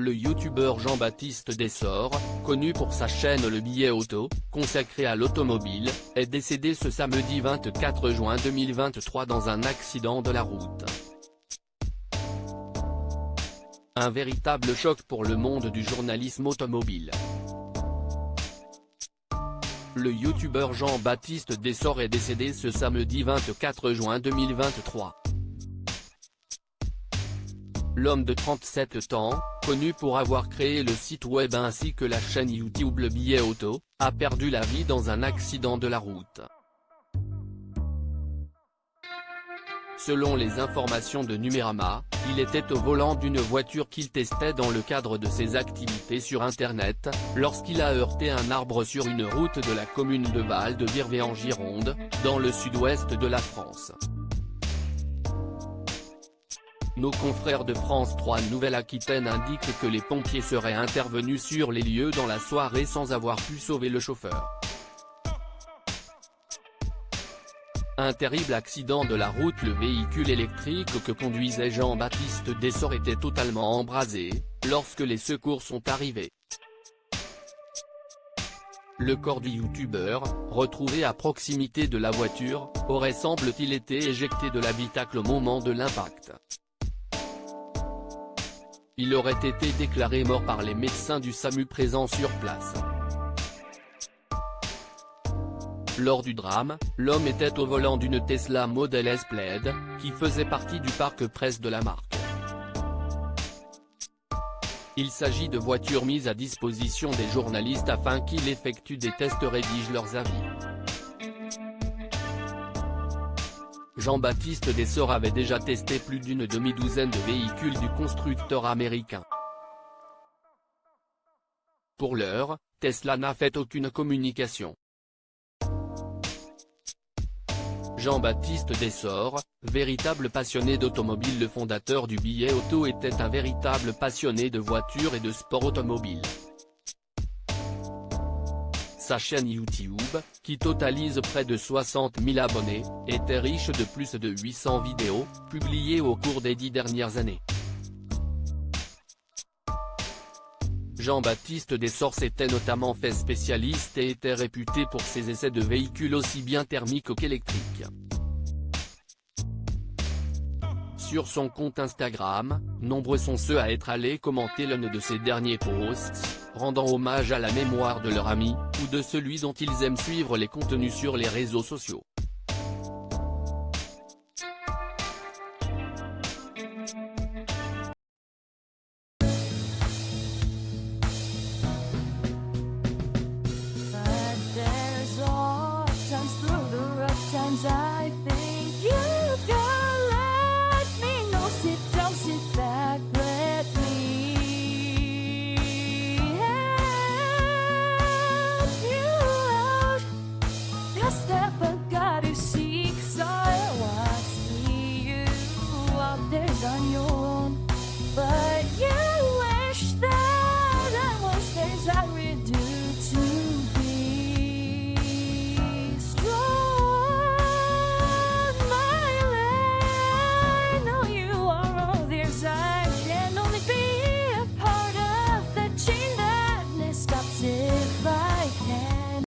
Le youtubeur Jean-Baptiste Dessort, connu pour sa chaîne Le Billet Auto, consacrée à l'automobile, est décédé ce samedi 24 juin 2023 dans un accident de la route. Un véritable choc pour le monde du journalisme automobile. Le youtubeur Jean-Baptiste Dessort est décédé ce samedi 24 juin 2023. L'homme de 37 ans, connu pour avoir créé le site web ainsi que la chaîne YouTube Le Billet Auto, a perdu la vie dans un accident de la route. Selon les informations de Numérama, il était au volant d'une voiture qu'il testait dans le cadre de ses activités sur Internet, lorsqu'il a heurté un arbre sur une route de la commune de Val-de-Virvé en Gironde, dans le sud-ouest de la France. Nos confrères de France 3 Nouvelle-Aquitaine indiquent que les pompiers seraient intervenus sur les lieux dans la soirée sans avoir pu sauver le chauffeur. Un terrible accident de la route. Le véhicule électrique que conduisait Jean-Baptiste Dessort était totalement embrasé, lorsque les secours sont arrivés. Le corps du youtubeur, retrouvé à proximité de la voiture, aurait semble-t-il été éjecté de l'habitacle au moment de l'impact. Il aurait été déclaré mort par les médecins du SAMU présents sur place. Lors du drame, l'homme était au volant d'une Tesla Model S Plaid, qui faisait partie du parc presse de la marque. Il s'agit de voitures mises à disposition des journalistes afin qu'ils effectuent des tests et rédigent leurs avis. Jean-Baptiste Dessort avait déjà testé plus d'une demi-douzaine de véhicules du constructeur américain. Pour l'heure, Tesla n'a fait aucune communication. Jean-Baptiste Dessort, véritable passionné d'automobile. Le fondateur du Billet Auto était un véritable passionné de voitures et de sport automobile. Sa chaîne YouTube, qui totalise près de 60 000 abonnés, était riche de plus de 800 vidéos, publiées au cours des 10 dernières années. Jean-Baptiste Dessort s'était notamment fait spécialiste et était réputé pour ses essais de véhicules aussi bien thermiques qu'électriques. Sur son compte Instagram, nombreux sont ceux à être allés commenter l'un de ses derniers posts, rendant hommage à la mémoire de leur ami, ou de celui dont ils aiment suivre les contenus sur les réseaux sociaux. But there's all times through the rough times I feel